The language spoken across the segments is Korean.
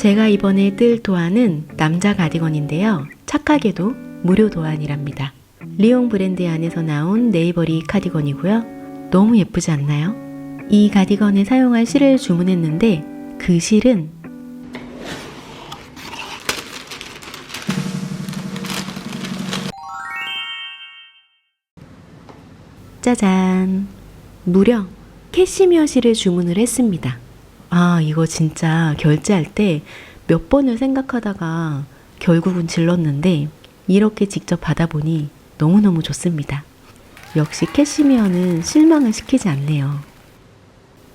제가 이번에 뜰 도안은 남자 가디건인데요. 착하게도 무료 도안이랍니다. 리옹 브랜드 안에서 나온 네이버리 카디건이고요. 너무 예쁘지 않나요? 이 가디건에 사용할 실을 주문했는데 그 실은 짜잔! 무려 캐시미어 실을 주문을 했습니다. 아, 이거 진짜 결제할 때 몇 번을 생각하다가 결국은 질렀는데 이렇게 직접 받아보니 너무너무 좋습니다. 역시 캐시미어는 실망을 시키지 않네요.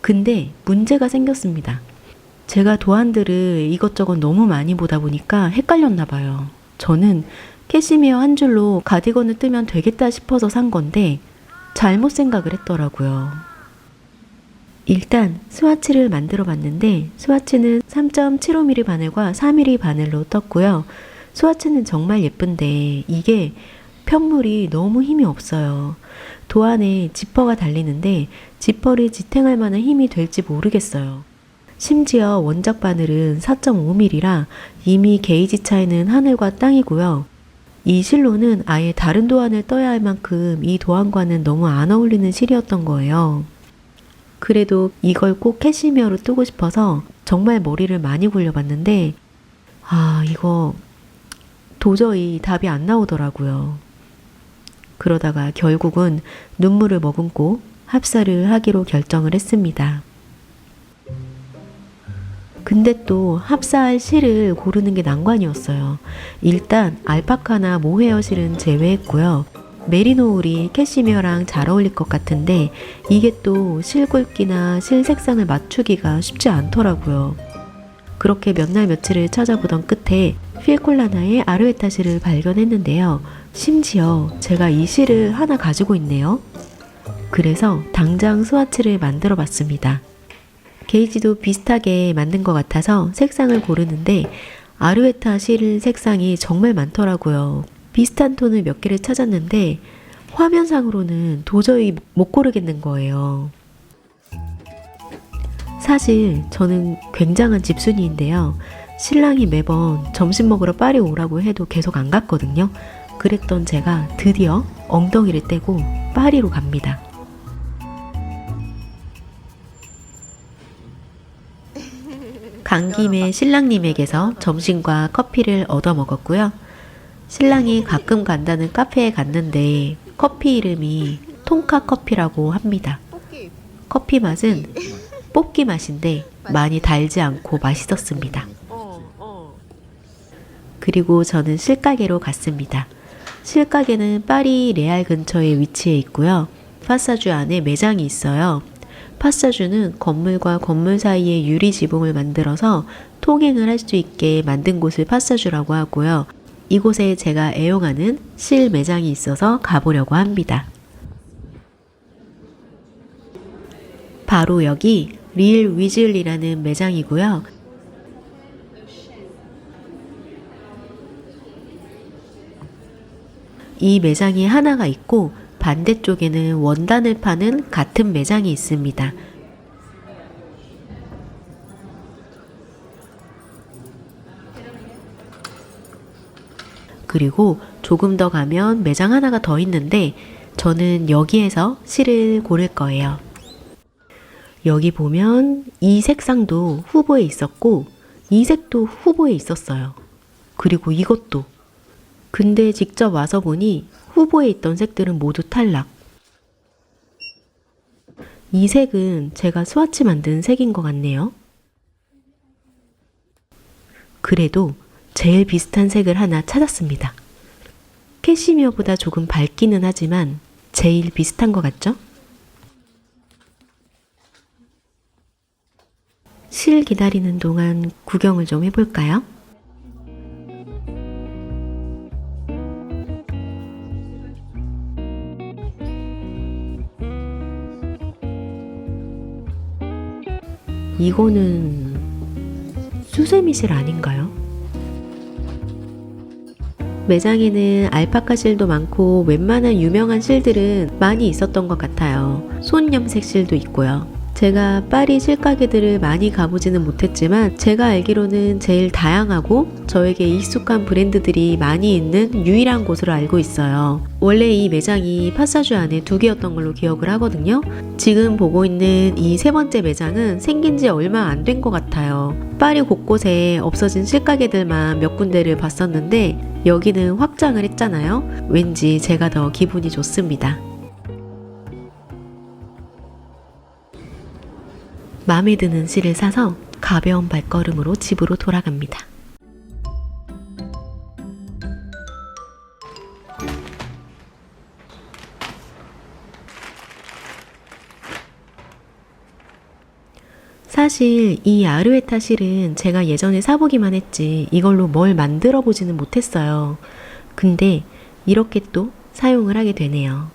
근데 문제가 생겼습니다. 제가 도안들을 이것저것 너무 많이 보다 보니까 헷갈렸나 봐요. 저는 캐시미어 한 줄로 가디건을 뜨면 되겠다 싶어서 산 건데 잘못 생각을 했더라고요. 일단 스와치를 만들어 봤는데 스와치는 3.75mm 바늘과 4mm 바늘로 떴고요. 스와치는 정말 예쁜데 이게 편물이 너무 힘이 없어요. 도안에 지퍼가 달리는데 지퍼를 지탱할 만한 힘이 될지 모르겠어요. 심지어 원작 바늘은 4.5mm라 이미 게이지 차이는 하늘과 땅이고요. 이 실로는 아예 다른 도안을 떠야 할 만큼 이 도안과는 너무 안 어울리는 실이었던 거예요. 그래도 이걸 꼭 캐시미어로 뜨고 싶어서 정말 머리를 많이 굴려봤는데 이거 도저히 답이 안 나오더라고요. 그러다가 결국은 눈물을 머금고 합사를 하기로 결정을 했습니다. 근데 또 합사할 실을 고르는 게 난관이었어요. 일단 알파카나 모헤어 실은 제외했고요. 메리노 울이 캐시미어랑 잘 어울릴 것 같은데 이게 또 실 굵기나 실 색상을 맞추기가 쉽지 않더라고요. 그렇게 몇 날 며칠을 찾아보던 끝에 필콜라나의 아르에타 실을 발견했는데요. 심지어 제가 이 실을 하나 가지고 있네요. 그래서 당장 스와치를 만들어 봤습니다. 게이지도 비슷하게 만든 것 같아서 색상을 고르는데 아르에타 실 색상이 정말 많더라고요. 비슷한 톤을 몇 개를 찾았는데 화면상으로는 도저히 못 고르겠는 거예요. 사실 저는 굉장한 집순이인데요. 신랑이 매번 점심 먹으러 파리 오라고 해도 계속 안 갔거든요. 그랬던 제가 드디어 엉덩이를 떼고 파리로 갑니다. 간 김에 신랑님에게서 점심과 커피를 얻어 먹었고요. 신랑이 가끔 간다는 카페에 갔는데 커피 이름이 통카 커피라고 합니다. 커피 맛은 뽑기 맛인데 많이 달지 않고 맛있었습니다. 그리고 저는 실가게로 갔습니다. 실가게는 파리 레알 근처에 위치해 있고요. 파사주 안에 매장이 있어요. 파사주는 건물과 건물 사이에 유리 지붕을 만들어서 통행을 할 수 있게 만든 곳을 파사주라고 하고요. 이곳에 제가 애용하는 실 매장이 있어서 가보려고 합니다. 바로 여기 릴 위즐리라는 매장이고요. 이 매장이 하나가 있고 반대쪽에는 원단을 파는 같은 매장이 있습니다. 그리고 조금 더 가면 매장 하나가 더 있는데 저는 여기에서 실을 고를 거예요. 여기 보면 이 색상도 후보에 있었고 이 색도 후보에 있었어요. 그리고 이것도. 근데 직접 와서 보니 후보에 있던 색들은 모두 탈락. 이 색은 제가 스와치 만든 색인 것 같네요. 그래도 제일 비슷한 색을 하나 찾았습니다. 캐시미어보다 조금 밝기는 하지만 제일 비슷한 것 같죠? 실 기다리는 동안 구경을 좀 해볼까요? 이거는 수세미 실 아닌가요? 매장에는 알파카 실도 많고 웬만한 유명한 실들은 많이 있었던 것 같아요. 손 염색 실도 있고요. 제가 파리 실가게들을 많이 가보지는 못했지만 제가 알기로는 제일 다양하고 저에게 익숙한 브랜드들이 많이 있는 유일한 곳으로 알고 있어요. 원래 이 매장이 파사주 안에 2개였던 걸로 기억을 하거든요. 지금 보고 있는 이 3번째 매장은 생긴 지 얼마 안 된 것 같아요. 파리 곳곳에 없어진 실가게들만 몇 군데를 봤었는데 여기는 확장을 했잖아요. 왠지 제가 더 기분이 좋습니다. 마음에 드는 실을 사서 가벼운 발걸음으로 집으로 돌아갑니다. 사실 이 아르웨타 실은 제가 예전에 사보기만 했지 이걸로 뭘 만들어 보지는 못했어요. 근데 이렇게 또 사용을 하게 되네요.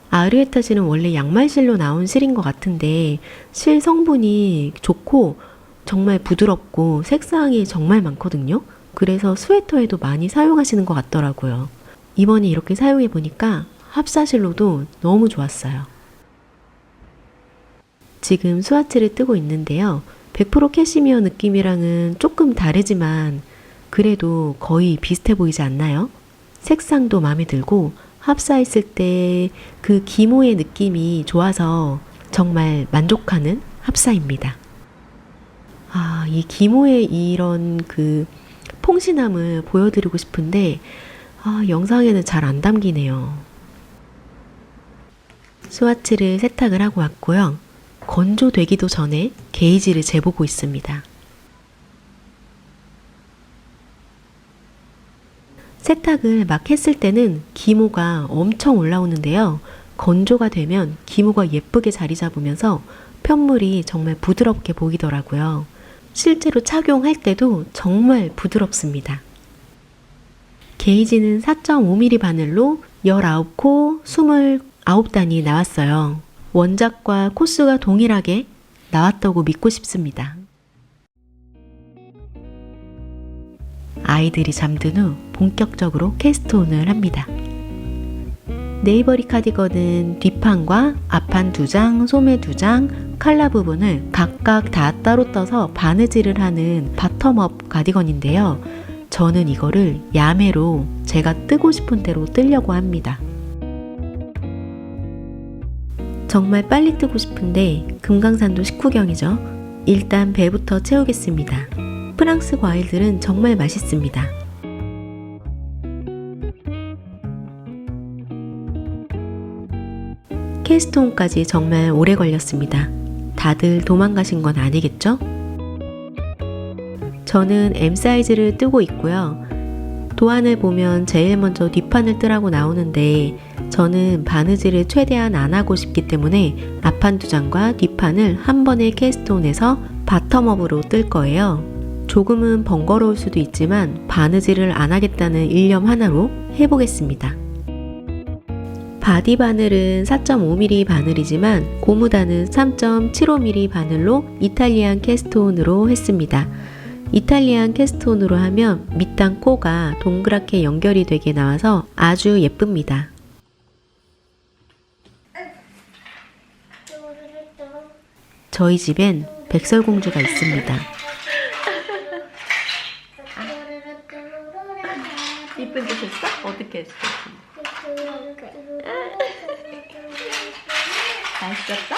아르웨타 실은 원래 양말실로 나온 실인 것 같은데 실 성분이 좋고 정말 부드럽고 색상이 정말 많거든요. 그래서 스웨터에도 많이 사용하시는 것 같더라고요. 이번에 이렇게 사용해 보니까 합사실로도 너무 좋았어요. 지금 스와치를 뜨고 있는데요. 100% 캐시미어 느낌이랑은 조금 다르지만 그래도 거의 비슷해 보이지 않나요? 색상도 마음에 들고 합사했을 때 그 기모의 느낌이 좋아서 정말 만족하는 합사입니다. 아, 이 기모의 이런 그 퐁신함을 보여드리고 싶은데 영상에는 잘 안 담기네요. 스와치를 세탁을 하고 왔고요. 건조되기도 전에 게이지를 재보고 있습니다. 세탁을 막 했을 때는 기모가 엄청 올라오는데요. 건조가 되면 기모가 예쁘게 자리 잡으면서 편물이 정말 부드럽게 보이더라고요. 실제로 착용할 때도 정말 부드럽습니다. 게이지는 4.5mm 바늘로 19코 29단이 나왔어요. 원작과 코수가 동일하게 나왔다고 믿고 싶습니다. 아이들이 잠든 후 본격적으로 캐스트온을 합니다. 네이버리 카디건은 뒷판과 앞판 2장, 소매 2장, 칼라 부분을 각각 다 따로 떠서 바느질을 하는 바텀업 가디건인데요. 저는 이거를 야매로 제가 뜨고 싶은 대로 뜨려고 합니다. 정말 빨리 뜨고 싶은데 금강산도 식후경이죠. 일단 배부터 채우겠습니다. 프랑스 과일들은 정말 맛있습니다. 캐스트온까지 정말 오래 걸렸습니다. 다들 도망가신 건 아니겠죠? 저는 M 사이즈를 뜨고 있고요. 도안을 보면 제일 먼저 뒷판을 뜨라고 나오는데 저는 바느질을 최대한 안 하고 싶기 때문에 앞판 2장과 뒷판을 한 번에 캐스트온에서 바텀업으로 뜰 거예요. 조금은 번거로울 수도 있지만 바느질을 안 하겠다는 일념 하나로 해보겠습니다. 바디 바늘은 4.5mm 바늘이지만 고무단은 3.75mm 바늘로 이탈리안 캐스트온으로 했습니다. 이탈리안 캐스트온으로 하면 밑단 코가 동그랗게 연결이 되게 나와서 아주 예쁩니다. 저희 집엔 백설공주가 있습니다. 이쁜 짓 했어? 어떻게 했어? 맛있었어?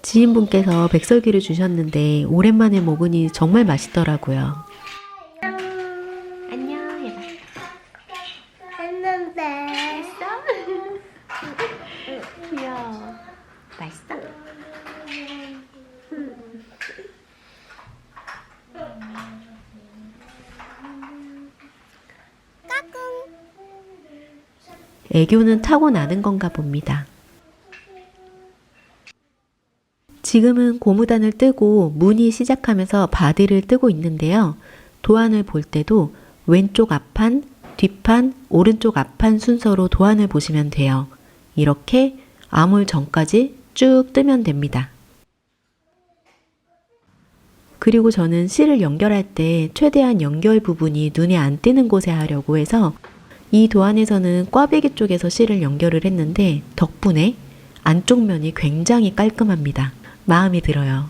지인분께서 백설기를 주셨는데 오랜만에 먹으니 정말 맛있더라고요. 안녕 해봐. 했는데 맛있어? 귀여워. 맛있어? 애교는 타고나는 건가 봅니다. 지금은 고무단을 뜨고 무늬 시작하면서 바디를 뜨고 있는데요. 도안을 볼 때도 왼쪽 앞판, 뒷판, 오른쪽 앞판 순서로 도안을 보시면 돼요. 이렇게 아물 전까지 쭉 뜨면 됩니다. 그리고 저는 실을 연결할 때 최대한 연결 부분이 눈에 안 띄는 곳에 하려고 해서 이 도안에서는 꽈배기 쪽에서 실을 연결을 했는데 덕분에 안쪽 면이 굉장히 깔끔합니다. 마음에 들어요.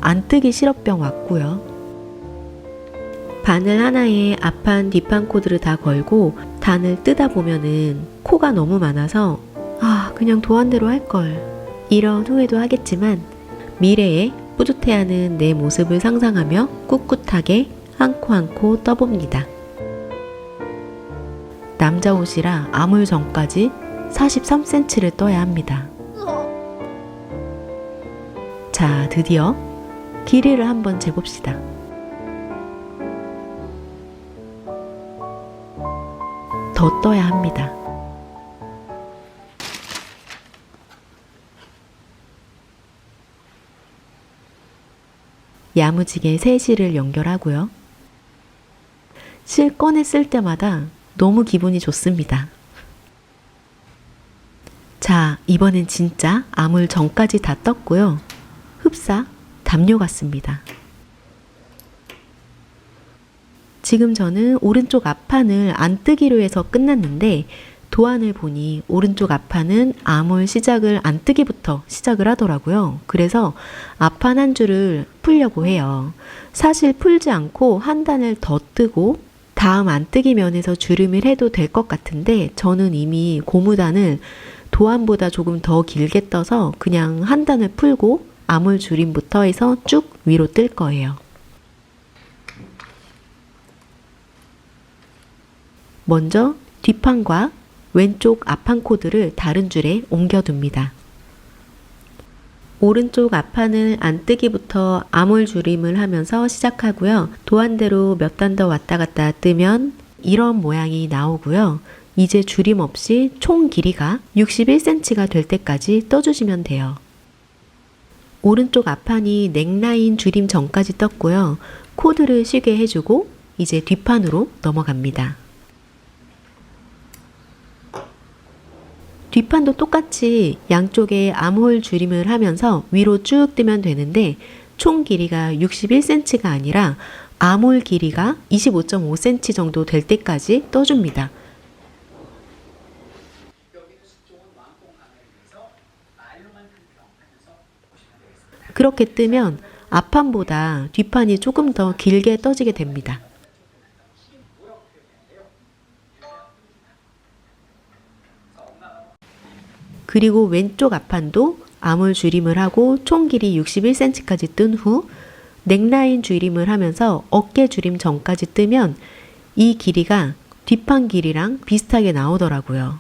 안뜨기 시럽병 왔고요. 바늘 하나에 앞판 뒷판 코드를 다 걸고 단을 뜨다 보면은 코가 너무 많아서 그냥 도안대로 할걸 이런 후회도 하겠지만 미래에 뿌듯해하는 내 모습을 상상하며 꿋꿋하게 한 코 한 코 떠봅니다. 남자 옷이라 아물 전까지 43cm를 떠야 합니다. 자, 드디어 길이를 한번 재봅시다. 더 떠야 합니다. 야무지게 세 실을 연결하고요. 실 꺼냈을 때마다 너무 기분이 좋습니다. 자, 이번엔 진짜 아물 전까지 다 떴고요. 흡사, 담요 같습니다. 지금 저는 오른쪽 앞판을 안 뜨기로 해서 끝났는데 도안을 보니 오른쪽 앞판은 아몰 시작을 안 뜨기부터 시작을 하더라고요. 그래서 앞판 한 줄을 풀려고 해요. 사실 풀지 않고 한 단을 더 뜨고 다음 안 뜨기 면에서 주름을 해도 될 것 같은데 저는 이미 고무단을 도안보다 조금 더 길게 떠서 그냥 한 단을 풀고 아몰 줄임부터 해서 쭉 위로 뜰 거예요. 먼저 뒷판과 왼쪽 앞판 코드를 다른 줄에 옮겨둡니다. 오른쪽 앞판을 안 뜨기부터 아몰 줄임을 하면서 시작하고요. 도안대로 몇 단 더 왔다 갔다 뜨면 이런 모양이 나오고요. 이제 줄임 없이 총 길이가 61cm가 될 때까지 떠주시면 돼요. 오른쪽 앞판이 넥라인 줄임 전까지 떴고요. 코드를 쉬게 해주고 이제 뒷판으로 넘어갑니다. 뒷판도 똑같이 양쪽에 암홀 줄임을 하면서 위로 쭉 뜨면 되는데 총 길이가 61cm가 아니라 암홀 길이가 25.5cm 정도 될 때까지 떠줍니다. 그렇게 뜨면 앞판보다 뒷판이 조금 더 길게 떠지게 됩니다. 그리고 왼쪽 앞판도 아몰 줄임을 하고 총 길이 61cm까지 뜬 후 넥라인 줄임을 하면서 어깨 줄임 전까지 뜨면 이 길이가 뒷판 길이랑 비슷하게 나오더라고요.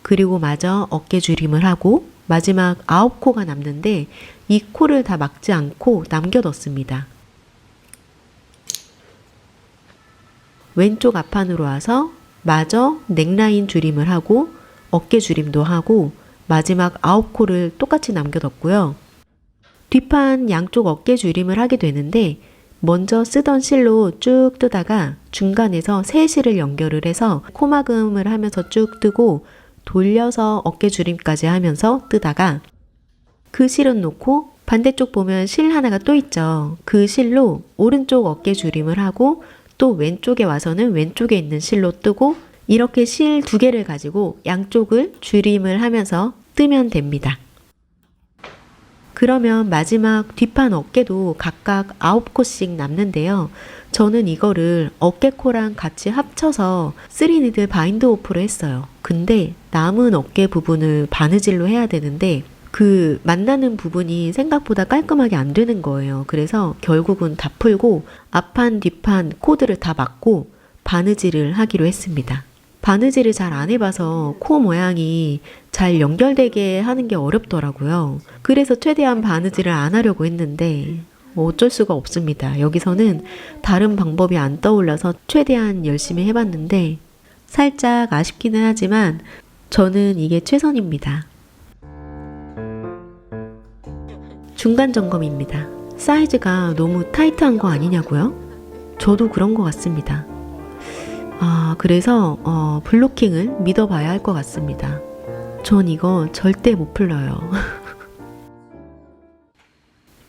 그리고 마저 어깨 줄임을 하고 마지막 9코가 남는데 이 코를 다 막지 않고 남겨뒀습니다. 왼쪽 앞판으로 와서 마저 넥라인 줄임을 하고 어깨 줄임도 하고 마지막 9코를 똑같이 남겨뒀고요. 뒷판 양쪽 어깨 줄임을 하게 되는데 먼저 쓰던 실로 쭉 뜨다가 중간에서 세 실을 연결을 해서 코막음을 하면서 쭉 뜨고 돌려서 어깨 줄임까지 하면서 뜨다가 그 실은 놓고 반대쪽 보면 실 하나가 또 있죠. 그 실로 오른쪽 어깨 줄임을 하고 또 왼쪽에 와서는 왼쪽에 있는 실로 뜨고 이렇게 실 2개를 가지고 양쪽을 줄임을 하면서 뜨면 됩니다. 그러면 마지막 뒷판 어깨도 각각 9코씩 남는데요. 저는 이거를 어깨코랑 같이 합쳐서 3니들 바인드 오프를 했어요. 근데 남은 어깨 부분을 바느질로 해야 되는데 그 만나는 부분이 생각보다 깔끔하게 안 되는 거예요. 그래서 결국은 다 풀고 앞판 뒷판 코드를 다 맞고 바느질을 하기로 했습니다. 바느질을 잘 안 해봐서 코 모양이 잘 연결되게 하는 게 어렵더라고요. 그래서 최대한 바느질을 안 하려고 했는데 어쩔 수가 없습니다. 여기서는 다른 방법이 안 떠올라서 최대한 열심히 해봤는데 살짝 아쉽기는 하지만 저는 이게 최선입니다. 중간 점검입니다. 사이즈가 너무 타이트한 거 아니냐고요? 저도 그런 것 같습니다. 그래서 블로킹을 믿어봐야 할 것 같습니다. 전 이거 절대 못 풀러요.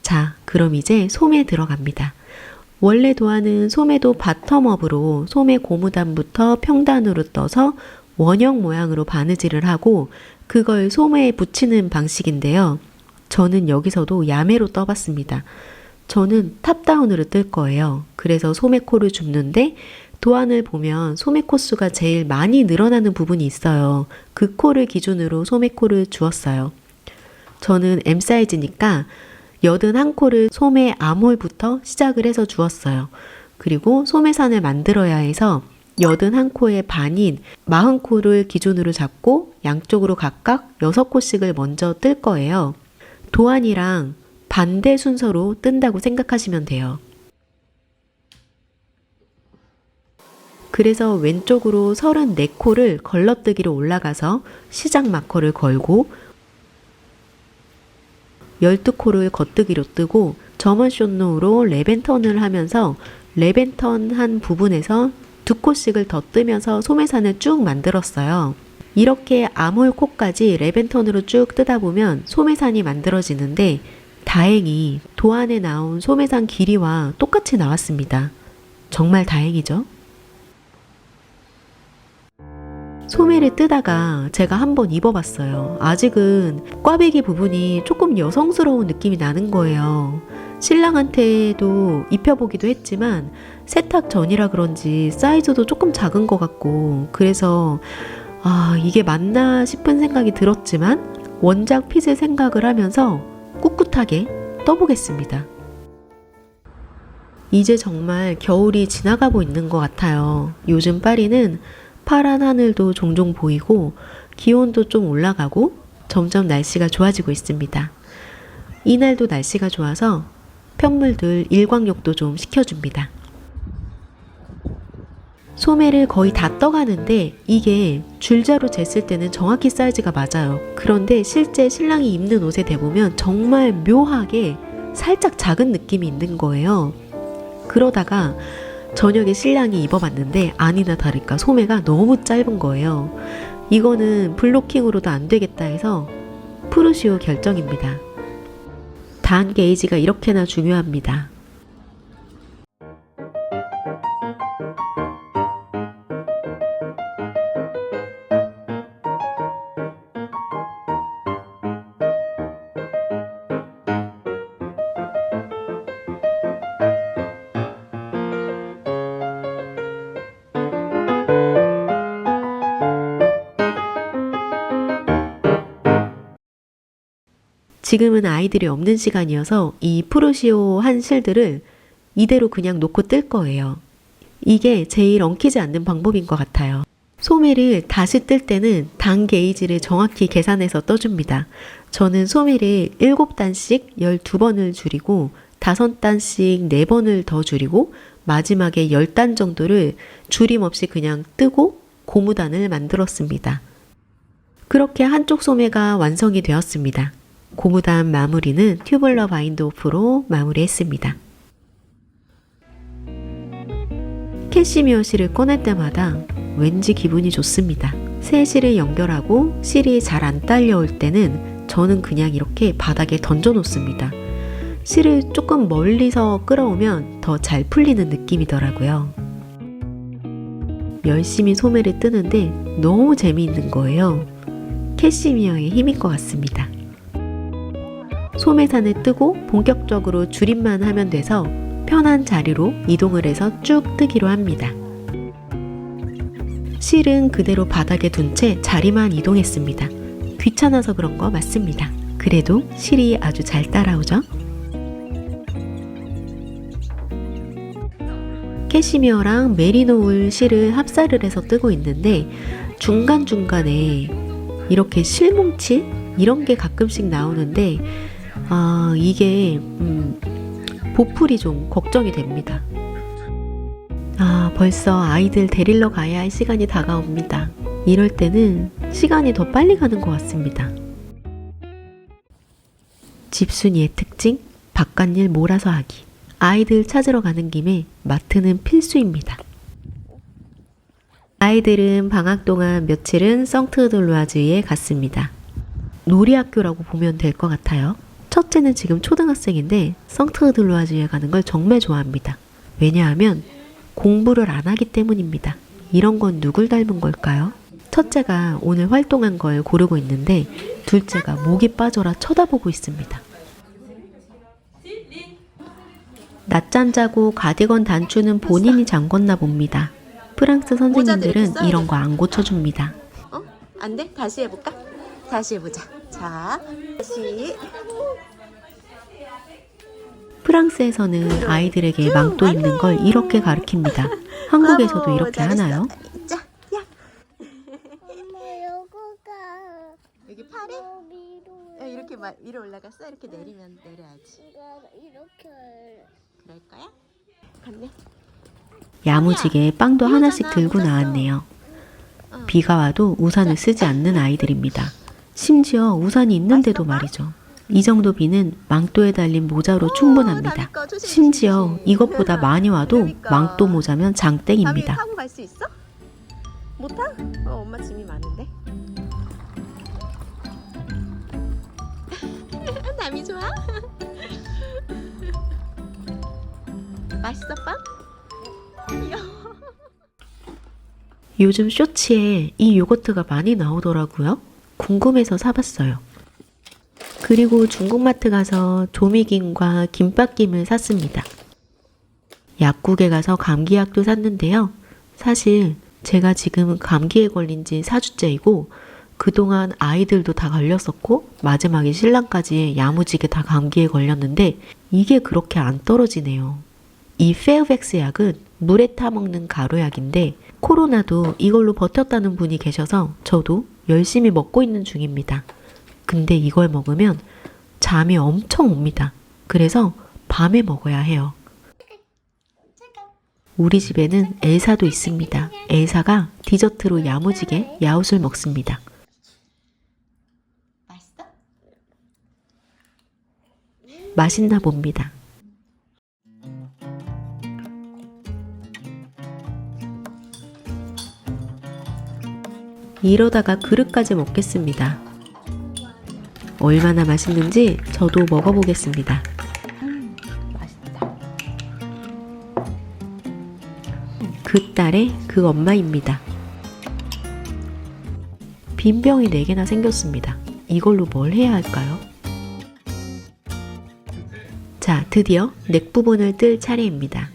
자, 그럼 이제 솜에 들어갑니다. 원래 도안은 소매도 바텀업으로 소매 고무단부터 평단으로 떠서 원형 모양으로 바느질을 하고 그걸 소매에 붙이는 방식인데요. 저는 여기서도 야매로 떠봤습니다. 저는 탑다운으로 뜰 거예요. 그래서 소매코를 줍는데 도안을 보면 소매 코수가 제일 많이 늘어나는 부분이 있어요. 그 코를 기준으로 소매코를 주었어요. 저는 M 사이즈니까 81코를 소매 암홀부터 시작을 해서 주었어요. 그리고 소매산을 만들어야 해서 81코의 반인 40코를 기준으로 잡고 양쪽으로 각각 6코씩을 먼저 뜰 거예요. 도안이랑 반대 순서로 뜬다고 생각하시면 돼요. 그래서 왼쪽으로 34코를 걸러뜨기로 올라가서 시작 마커를 걸고 12코를 겉뜨기로 뜨고 점원 숏노우로 랩앤턴을 하면서 랩앤턴 한 부분에서 2코씩을 더 뜨면서 소매산을 쭉 만들었어요. 이렇게 암홀 코까지 랩앤턴으로 쭉 뜨다 보면 소매산이 만들어지는데 다행히 도안에 나온 소매산 길이와 똑같이 나왔습니다. 정말 다행이죠? 소매를 뜨다가 제가 한번 입어봤어요. 아직은 꽈배기 부분이 조금 여성스러운 느낌이 나는 거예요. 신랑한테도 입혀보기도 했지만 세탁 전이라 그런지 사이즈도 조금 작은 것 같고 그래서 이게 맞나 싶은 생각이 들었지만 원작 핏을 생각을 하면서 꿋꿋하게 떠보겠습니다. 이제 정말 겨울이 지나가고 있는 것 같아요. 요즘 파리는 파란 하늘도 종종 보이고 기온도 좀 올라가고 점점 날씨가 좋아지고 있습니다. 이날도 날씨가 좋아서 편물들 일광욕도 좀 시켜줍니다. 소매를 거의 다 떠가는데 이게 줄자로 쟀을 때는 정확히 사이즈가 맞아요. 그런데 실제 신랑이 입는 옷에 대보면 정말 묘하게 살짝 작은 느낌이 있는 거예요. 그러다가 저녁에 신랑이 입어봤는데 아니나 다를까 소매가 너무 짧은 거예요. 이거는 블로킹으로도 안 되겠다 해서 프루시오 결정입니다. 단 게이지가 이렇게나 중요합니다. 지금은 아이들이 없는 시간이어서 이 프루시오 한 실들을 이대로 그냥 놓고 뜰 거예요. 이게 제일 엉키지 않는 방법인 것 같아요. 소매를 다시 뜰 때는 단 게이지를 정확히 계산해서 떠줍니다. 저는 소매를 7단씩 12번을 줄이고 5단씩 4번을 더 줄이고 마지막에 10단 정도를 줄임 없이 그냥 뜨고 고무단을 만들었습니다. 그렇게 한쪽 소매가 완성이 되었습니다. 고무단 마무리는 튜블러 바인드 오프로 마무리했습니다. 캐시미어 실을 꺼낼 때마다 왠지 기분이 좋습니다. 새 실을 연결하고 실이 잘 안 딸려올 때는 저는 그냥 이렇게 바닥에 던져 놓습니다. 실을 조금 멀리서 끌어오면 더 잘 풀리는 느낌이더라고요. 열심히 소매를 뜨는데 너무 재미있는 거예요. 캐시미어의 힘인 것 같습니다. 소매산을 뜨고 본격적으로 줄임만 하면 돼서 편한 자리로 이동을 해서 쭉 뜨기로 합니다. 실은 그대로 바닥에 둔 채 자리만 이동했습니다. 귀찮아서 그런 거 맞습니다. 그래도 실이 아주 잘 따라오죠? 캐시미어랑 메리노 울 실을 합사를 해서 뜨고 있는데 중간중간에 이렇게 실뭉치? 이런 게 가끔씩 나오는데 이게 보풀이 좀 걱정이 됩니다. 벌써 아이들 데리러 가야 할 시간이 다가옵니다. 이럴 때는 시간이 더 빨리 가는 것 같습니다. 집순이의 특징, 바깥일 몰아서 하기. 아이들 찾으러 가는 김에 마트는 필수입니다. 아이들은 방학 동안 며칠은 성트드루아즈에 갔습니다. 놀이학교라고 보면 될 것 같아요. 첫째는 지금 초등학생인데 성트드루아즈에 가는 걸 정말 좋아합니다. 왜냐하면 공부를 안 하기 때문입니다. 이런 건 누굴 닮은 걸까요? 첫째가 오늘 활동한 걸 고르고 있는데 둘째가 목이 빠져라 쳐다보고 있습니다. 낮잠 자고 가디건 단추는 본인이 잠궜나 봅니다. 프랑스 선생님들은 이런 거 안 고쳐줍니다. 안 돼? 다시 해볼까? 다시 해보자. 자, 다시. 프랑스에서는 아이들에게 망토 입는 걸 이렇게 가르칩니다. 한국에서도 이렇게 잘했어. 하나요? 자, 야. 엄마 여기가 여기 팔에 위로 이렇게 위로 올라갔어? 이렇게 내리면 내려야지. 이렇게 할래. 그럴 거야? 갔네. 야무지게 빵도 하나씩 들고 나왔네요. 비가 와도 우산을 쓰지 않는 아이들입니다. 심지어 우산이 있는데도 말이죠. 이 정도 비는 망토에 달린 모자로 충분합니다. 심지어 이것보다 많이 와도 망토 모자면 장땡입니다. 타고 갈 수 있어? 못 타? 엄마 짐이 많은데. 남이 좋아? 맛있어 빵? 요즘 쇼츠에 이 요거트가 많이 나오더라고요. 궁금해서 사봤어요. 그리고 중국마트 가서 조미김과 김밥김을 샀습니다. 약국에 가서 감기약도 샀는데요. 사실 제가 지금 감기에 걸린 지 4주째이고 그동안 아이들도 다 걸렸었고 마지막에 신랑까지 야무지게 다 감기에 걸렸는데 이게 그렇게 안 떨어지네요. 이 페어백스 약은 물에 타먹는 가루약인데 코로나도 이걸로 버텼다는 분이 계셔서 저도 열심히 먹고 있는 중입니다. 근데 이걸 먹으면 잠이 엄청 옵니다. 그래서 밤에 먹어야 해요. 우리 집에는 엘사도 있습니다. 엘사가 디저트로 야무지게 야웃을 먹습니다. 맛있어? 맛있나 봅니다. 이러다가 그릇까지 먹겠습니다. 얼마나 맛있는지 저도 먹어보겠습니다. 맛있다. 그 딸의 그 엄마입니다. 빈병이 4개나 생겼습니다. 이걸로 뭘 해야 할까요? 자, 드디어 넥 부분을 뜰 차례입니다.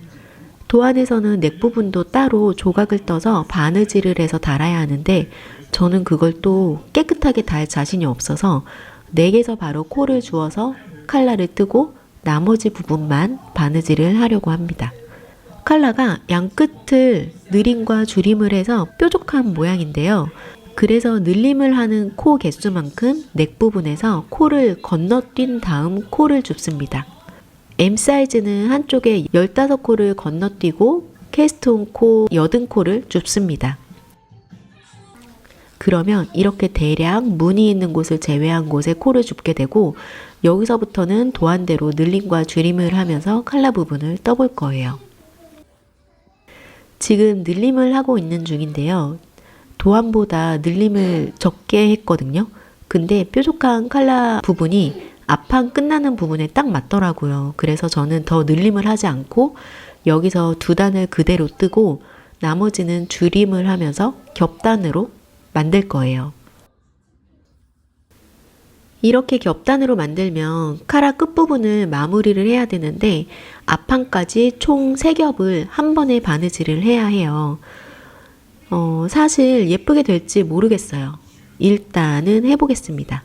도안에서는 넥 부분도 따로 조각을 떠서 바느질을 해서 달아야 하는데 저는 그걸 또 깨끗하게 달 자신이 없어서 넥에서 바로 코를 주어서 칼라를 뜨고 나머지 부분만 바느질을 하려고 합니다. 칼라가 양끝을 느림과 줄임을 해서 뾰족한 모양인데요. 그래서 늘림을 하는 코 개수만큼 넥 부분에서 코를 건너뛴 다음 코를 줍습니다. M 사이즈는 한쪽에 15코를 건너뛰고 캐스트온 코 80코를 줍습니다. 그러면 이렇게 대략 무늬 있는 곳을 제외한 곳에 코를 줍게 되고 여기서부터는 도안대로 늘림과 줄임을 하면서 칼라 부분을 떠볼 거예요. 지금 늘림을 하고 있는 중인데요. 도안보다 늘림을 적게 했거든요. 근데 뾰족한 칼라 부분이 앞판 끝나는 부분에 딱 맞더라고요. 그래서 저는 더 늘림을 하지 않고 여기서 2단을 그대로 뜨고 나머지는 줄임을 하면서 겹단으로 만들 거예요. 이렇게 겹단으로 만들면 카라 끝부분을 마무리를 해야 되는데 앞판까지 총 3겹을 한 번에 바느질을 해야 해요. 사실 예쁘게 될지 모르겠어요. 일단은 해보겠습니다.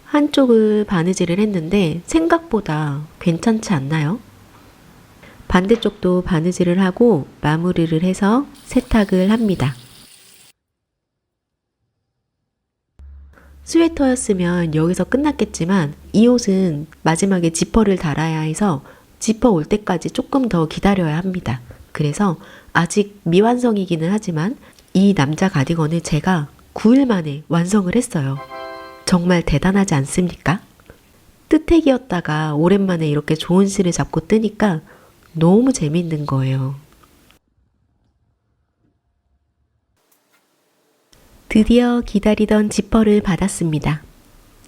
한쪽을 바느질을 했는데 생각보다 괜찮지 않나요? 반대쪽도 바느질을 하고 마무리를 해서 세탁을 합니다. 스웨터였으면 여기서 끝났겠지만 이 옷은 마지막에 지퍼를 달아야 해서 지퍼 올 때까지 조금 더 기다려야 합니다. 그래서 아직 미완성이기는 하지만 이 남자 가디건을 제가 9일 만에 완성을 했어요. 정말 대단하지 않습니까? 뜨택이었다가 오랜만에 이렇게 좋은 실을 잡고 뜨니까 너무 재밌는 거예요. 드디어 기다리던 지퍼를 받았습니다.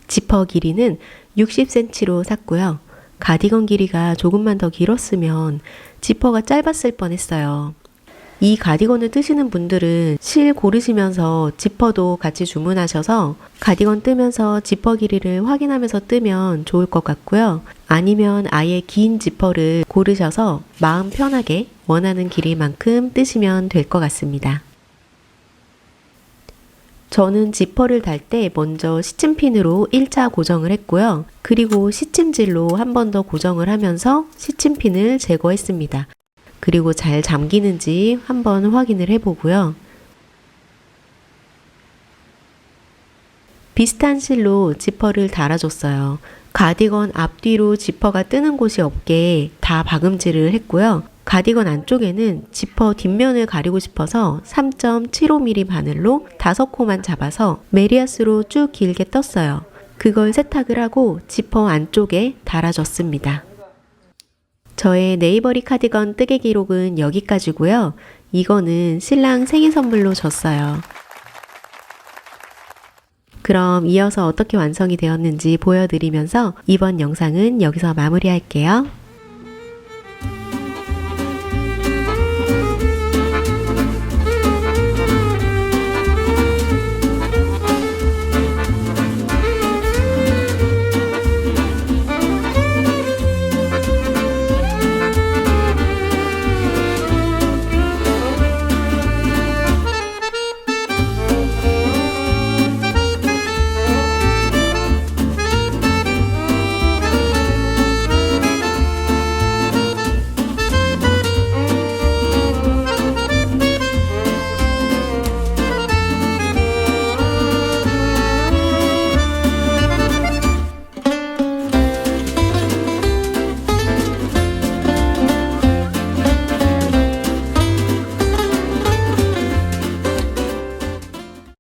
지퍼 길이는 60cm로 샀고요. 가디건 길이가 조금만 더 길었으면 지퍼가 짧았을 뻔했어요. 이 가디건을 뜨시는 분들은 실 고르시면서 지퍼도 같이 주문하셔서 가디건 뜨면서 지퍼 길이를 확인하면서 뜨면 좋을 것 같고요. 아니면 아예 긴 지퍼를 고르셔서 마음 편하게 원하는 길이만큼 뜨시면 될 것 같습니다. 저는 지퍼를 달 때 먼저 시침핀으로 1차 고정을 했고요. 그리고 시침질로 한 번 더 고정을 하면서 시침핀을 제거했습니다. 그리고 잘 잠기는지 한번 확인을 해보고요. 비슷한 실로 지퍼를 달아줬어요. 가디건 앞뒤로 지퍼가 뜨는 곳이 없게 다 박음질을 했고요. 가디건 안쪽에는 지퍼 뒷면을 가리고 싶어서 3.75mm 바늘로 5코만 잡아서 메리아스로 쭉 길게 떴어요. 그걸 세탁을 하고 지퍼 안쪽에 달아줬습니다. 저의 네이버리 카디건 뜨개 기록은 여기까지고요. 이거는 신랑 생일 선물로 줬어요. 그럼 이어서 어떻게 완성이 되었는지 보여드리면서 이번 영상은 여기서 마무리할게요.